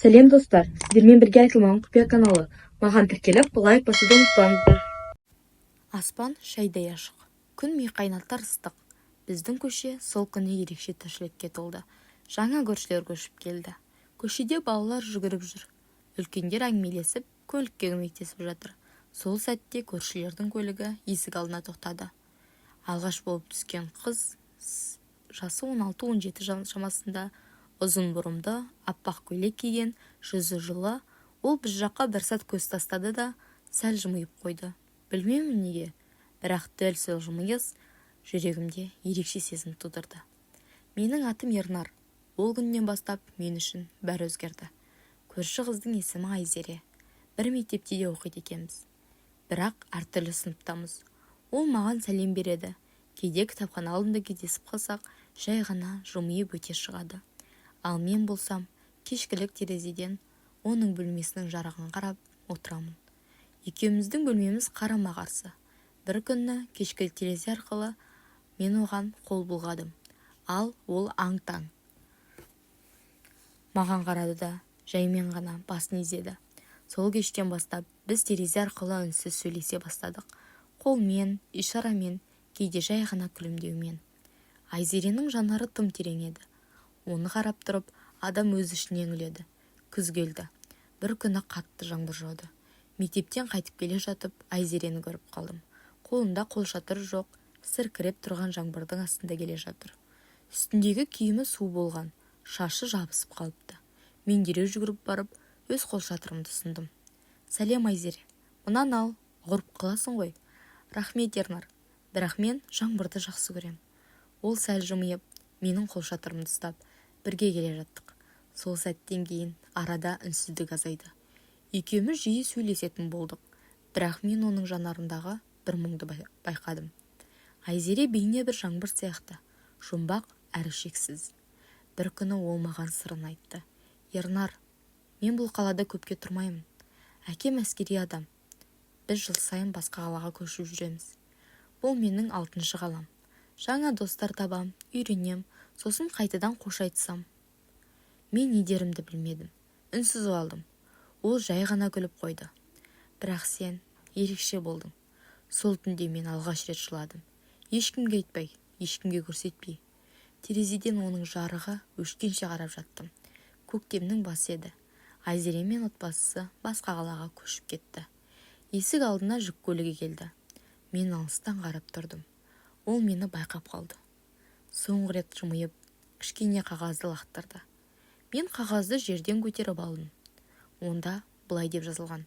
Сәлем достар, сіздермен бірге айтылмаған құпия каналы. Маған тіркеліп, лайк басуды ұмытпаңыздар. Аспан шайдай ашық, күн ми қайнатар ыстық. Біздің көше сол күні ерекше тіршілікке толды. Жаңа көршілер көшіп келді. Көшеде балалар жүгіріп жүр. Үлкендер әңгімелесіп, көлікке көмектесіп жатыр. Сол сәтте көршілердің көлігі есік алдына тоқтады. Алғаш болып түскен қыз, жасы 16-17 шамасында, ұзын бұрымды, аппақ көйлек киген, жүзі жылы. Ол біз жаққа бір сәт көз тастады да сәл жымиып қойды. Білмеймін неге, бірақ дәл сол жымиыс жүрегімде ерекше сезім тудырды. Менің атым Ернар. Ол күннен бастап мен үшін бәрі өзгерді. Көрші қыздың есімі Айзере. Бір мектепте де оқиды екенбіз. Бірақ әртүрлі сыныптамыз. Ол маған сәлем береді. Кейде кітапхана алдында кездесіп қалсақ, жай ғана жымиып өте шығады. Ал мен болсам, кешкілік терезеден оның бөлмесінің жарығын қарап отырамын. Екеуміздің бөлмеміз қарама-қарсы. Бір күні кешкілік терезе арқылы мен оған қол бұлғадым, ал ол аң-таң маған қарады да жаймен ғана басын изеді. Сол кештен бастап біз терезе арқылы үнсіз сөйлесе бастадық. Қолмен, ишарамен, кейде жай ғана күлімдеумен. Айзеренің жанары тым терең еді. Оны қарап тұрып, адам өз ішіне үңіледі. Күз келді. Бір күні қатты жаңбыр жауды. Мектептен қайтып келе жатып, Айзерені көріп қалдым. Қолында қолшатыр жоқ, сіркіреп тұрған жаңбырдың астында келе жатыр. Үстіндегі киімі су болған, шашы жабысып қалыпты. Мен дереу жүгіріп барып, өз қолшатырымды ұсындым. Сәлем Айзере, мынаны ал, ғұрып қаласың ғой. Рахмет Ернар, бірақ мен жаңбырды жақсы көрем. Ол сәл жымиып, менің қолшатырымды ұстап, бірге келе жаттық. Сол сәттен кейін арада үнсіздік азайды. Екеуміз жиі сөйлесетін болдық, бірақ мен оның жанарындағы бір мұңды байқадым. Айзере бейне бір жаңбыр сияқты, жұмбақ әрі шексіз. Бір күні ол маған сырын айтты. Ернар, мен бұл қалада көпке тұрмаймын. Әкем әскери адам. Біз жыл сайын басқа қалаға көшіп жүреміз. Бұл менің 6-шы қалам. Жаңа достар табам, үйренем, сосын қайтадан қош айтсам. Мен не дерімді білмедім. Үнсіз қалдым. Ол жай ғана күліп қойды. Бірақ сен ерекше болдың. Сол түнде мен алғаш рет жыладым. Ешкімге айтпай, ешкімге көрсетпей. Терезеден оның жарығы өшкенше қарап жаттым. Көктемнің басы еді. Айзере мен отбасысы басқа қалаға көшіп кетті. Есік алдына жүк көлігі келді. Мен алыстан қарап тұрдым. Ол мені байқап қалды. Соңғы рет жымиып, кішкене қағазды лақтырды. Мен қағазды жерден көтеріп алдым. Онда былай деп жазылған.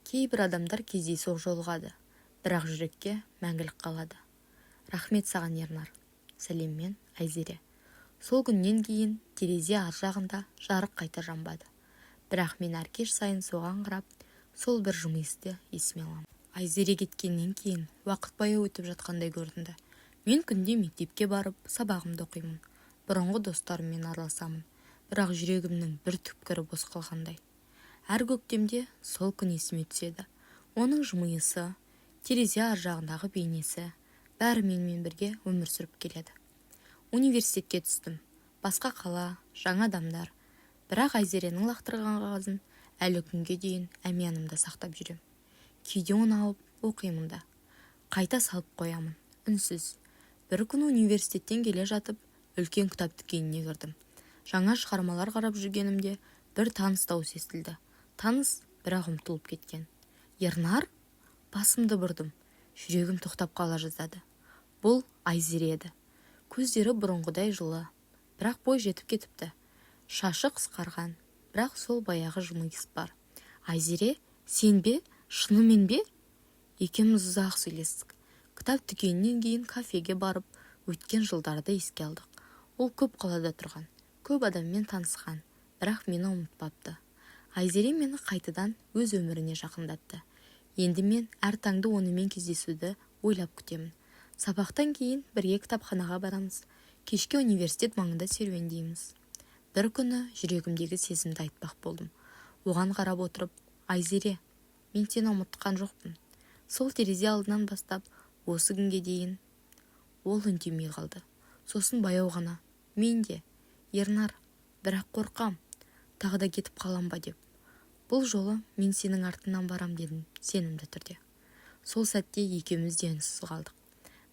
Кейбір адамдар кездейсоқ жолығады, бірақ жүрекке мәңгілік қалады. Рахмет саған Ернар. Сәлеммен Айзере. Сол күннен кейін терезе ар жағында жарық қайта жанбады. Бірақ мен әр кеш сайын соған қарап, сол бір жымиысты есіме аламын. Айзере кеткеннен кейін уақыт баяу өтіп жатқандай көрінді. Мен күнде мектепке барып, сабағымды оқимын. Бұрынғы достарыммен араласамын, бірақ жүрегімнің бір түпкірі бос қалғандай. Әр көктемде сол күн есіме түседі. Оның жымиысы, терезе ар жағындағы бейнесі, бәрі менімен бірге өмір сүріп келеді. Университетке түстім. Басқа қала, жаңа адамдар. Бірақ Айзеренің лақтырған қағазын әлі күнге дейін әмиянымда сақтап жүрем. Кейде оны алып оқимын да. Қайта салып қоямын, үнсіз. Бір күні университеттен келе жатып, үлкен кітап дүкеніне кірдім. Жаңа шығармалар қарап жүргенімде бір таныс дауыс естілді. Таныс, бірақ ұмытылып кеткен. Ернар? Басымды бұрдым. Жүрегім тоқтап қала жаздады. Бұл Айзере еді. Көздері бұрынғыдай жылы, бірақ бой жетіп кетіпті. Шашы қысқарған, бірақ сол баяғы жымиыс бар. Айзере, сен бе? Шынымен бе? Екеуміз ұзақ сөйлестік. Кітап дүкенінен кейін кафеге барып, өткен жылдарды еске алдық. Ол көп қалада тұрған, көп адаммен танысқан, бірақ мені ұмытпапты. Айзере мені қайтадан өз өміріне жақындатты. Енді мен әр таңды онымен кездесуді ойлап күтемін. Сабақтан кейін бірге кітапханаға барамыз. Кешке университет маңында серуендейміз. Бір күні жүрегімдегі сезімді айтпақ болдым. Оған қарап отырып, Айзере, мен сені ұмытқан жоқпын. Сол терезе алдынан бастап, осы күнге дейін. Ол үндемей қалды. Сосын баяу ғана, мен де, Ернар, бірақ қорқам. тағы да кетіп қалам ба деп. Бұл жолы мен сенің артынан барам дедім сенімді түрде. Сол сәтте екеуміз де үнсіз қалдық.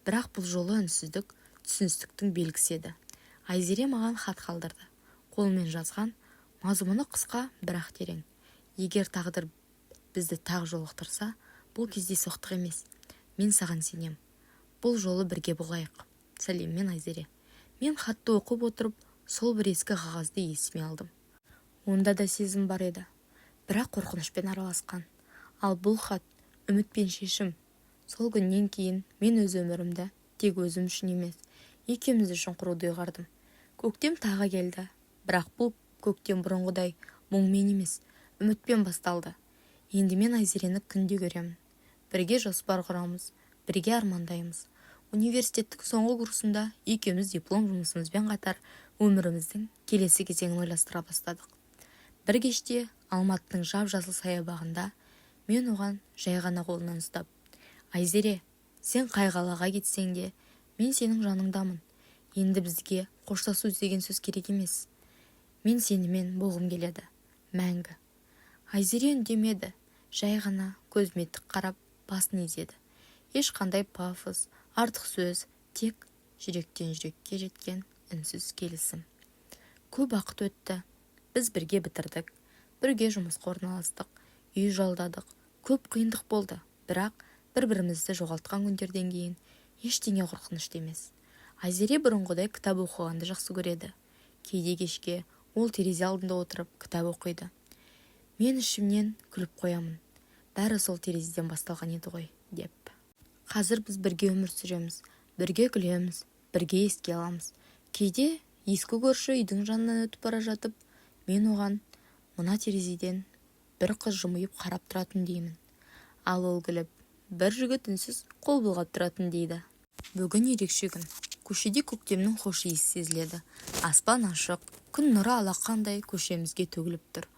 Бірақ бұл жолы үнсіздік түсіністіктің белгісі еді. Айзере маған хат қалдырды. Қолмен жазған, мазмұны қысқа, бірақ терең. Егер тағдыр бізді тағы жолықтырса, бұл кездейсоқтық емес. Мен саған сенем. Бұл жолы бірге болайық. Сәлеммен, Айзере. Мен хатты оқып отырып, сол бір ескі қағазды есіме алдым. Онда да сезім бар еді, бірақ қорқынышпен араласқан. Ал бұл хат үміт пен шешім. Сол күннен кейін мен өз өмірімді тек өзім үшін емес, екеуміз үшін құруды ұйғардым. Көктем тағы келді, бірақ бұл көктем бұрынғыдай мұңмен емес, үмітпен басталды. Енді мен Айзерені күнде көремін. Бірге жоспар құрамыз, бірге армандаймыз. Университеттік соңғы курсында екеуміз диплом жұмысымызбен қатар өміріміздің келесі кезеңін ойластыра бастадық. Бір кеште Алматының жап-жасыл саябағында мен оған жай ғана қолынан ұстап, Айзере, сен қай қалаға кетсең де, мен сенің жаныңдамын. Енді бізге қоштасу деген сөз керек емес. Мен сенімен болғым келеді, мәңгі. Айзере үндемеді, жай ғана көзіме тік қарап басын изеді. Ешқандай пафос, артық сөз, тек жүректен жүрекке жеткен үнсіз келісім. Көп уақыт өтті. Біз бірге бітірдік, бірге жұмысқа орналастық, үй жалдадық. Көп қиындық болды, бірақ бір-бірімізді жоғалтқан күндерден кейін ештеңе қорқынышты емес. Айзере бұрынғыдай кітап оқығанды жақсы көреді. Кейде кешке ол терезе алдында отырып кітап оқиды. Мен ішімнен күліп қоямын. Бәрі сол терезеден басталған еді ғой, деп. Қазір біз бірге өмір сүреміз, бірге күлеміз, бірге еске аламыз. Кейде ескі көрші үйдің жанынан өтіп бара жатып, мен оған мына терезеден бір қыз жымиып қарап тұратын деймін. Ал ол күліп, бір жігіт үнсіз қол бұлғап тұратын дейді. Бүгін ерекше күн. Көшеде көктемнің хош иісі сезіледі. Аспан ашық, күн нұры алақандай көшемізге төгіліп тұр.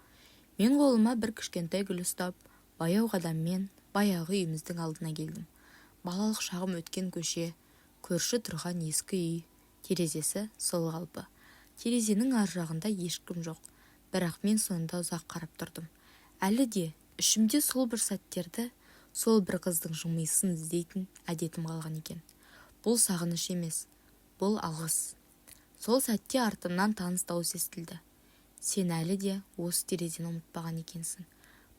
Мен қолыма бір кішкентай гүл ұстап, баяу қадаммен баяғы үйіміздің алдына келдім. Балалық шағым өткен көше, көрші тұрған ескі үй, терезесі сол қалпы. Терезенің ар жағында ешкім жоқ, бірақ мен сонда ұзақ қарап тұрдым. Әлі де ішімде сол бір сәттерді, сол бір қыздың жымиысын іздейтін әдетім қалған екен. Бұл сағыныш емес, бұл алғыс. Сол сәтте артымнан таныс дауыс естілді. Сен әлі де осы терезені ұмытпаған екенсің.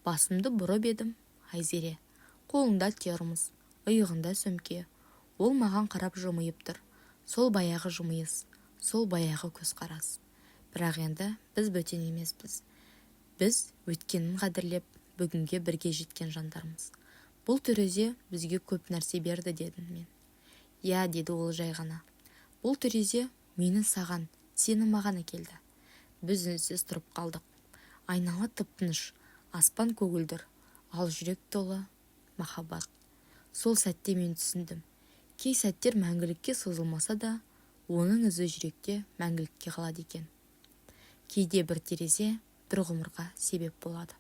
Басымды бұрып едім, Айзере. Қолында термос, иығында сөмке. Ол маған қарап жымиып тұр. Сол баяғы жымиыс, сол баяғы көзқарас. Бірақ енді біз бөтен емеспіз. Біз өткенін қадірлеп, бүгінге бірге жеткен жандармыз. Бұл терезе бізге көп нәрсе берді, дедім мен. Я, деді ол жай ғана. Бұл терезе мені саған, сені маған әкелді. Біз үнсіз тұрып қалдық. Айнала тып-тыныш, аспан көгілдір, ал жүрек толы махаббат. Сол сәтте мен түсіндім. Кей сәттер мәңгілікке созылмаса да, оның ізі жүректе мәңгілікке қалады екен. Кейде бір терезе бір ғұмырға себеп болады.